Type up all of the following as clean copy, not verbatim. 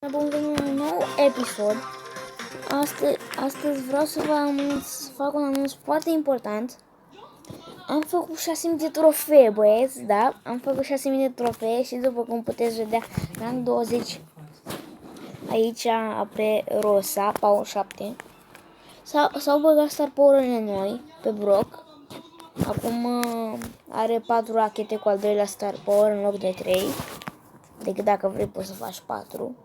Bun venit la un nou episod. Astăzi vreau să fac un anunț foarte important. Am făcut 6.000 de trofee, băieți, da? Am făcut 6.000 de trofee și după cum puteți vedea, rang 20 aici pe Rosa, Power 7. S-au băgat Star Power-urile noi pe Brock. Acum are 4 rachete cu al doilea Star Power în loc de 3. Decât dacă vrei poți să faci 4.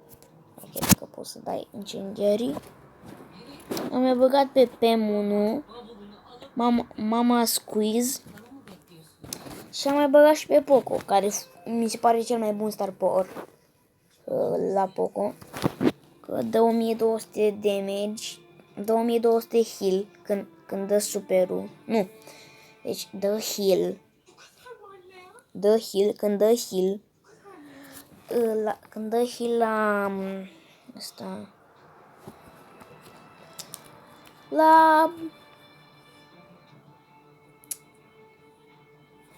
Rachete că poți să dai incendiarii. Am mai băgat pe PM1, Mama Squeeze și am mai băgat și pe Poco, care mi se pare cel mai bun Star Power la Poco. Că dă 1200 damage, 1200 heal când dă superul. Nu, deci dă heal. Dă heal, când dă heal. Când dă heal la asta,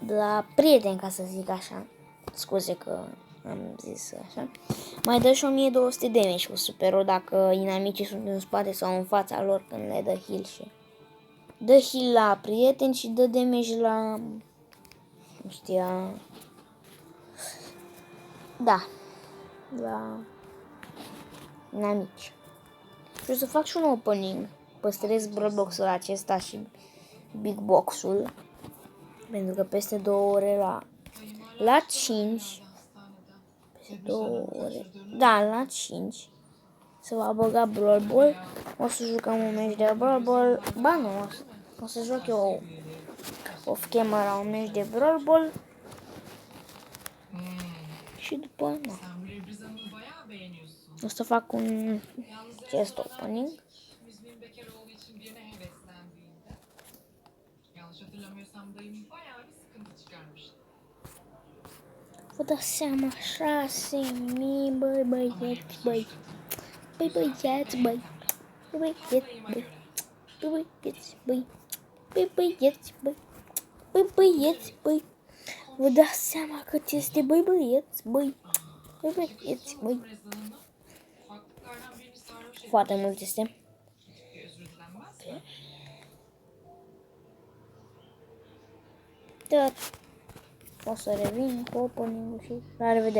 la prieten, ca să zic așa. Scuze că am zis așa. Mai dă și 1200 damage cu superul dacă inamicii sunt în spate sau în fața lor când le dă heal și dă heal la prieten și dă damage la, nu știa, da, la inamici. Și o să fac și un opening. Păstrez Brawl Box-ul acesta și Big Box-ul, pentru că peste 2 ore la 5, peste 2 ore, da, la 5 se va băga Brawl Ball. O să jucăm un meci de Brawl Ball. Ba nu, o să joc eu off camera un meci de Brawl Ball. Și după, da, o să fac un chest opening. Vă dați seama, 6.000, băi, băieți, băi. Băi, băieți, băi. Băi, băieți, băi. Băi, băieți, băi. Băi, băieți, băi. Băi, băieți, băi. Vă dați seama cât este, băi, băieți, băi. Băi, băieți, băi. Foarte mult este. Da. O să revin cu opening-ul și la revedere.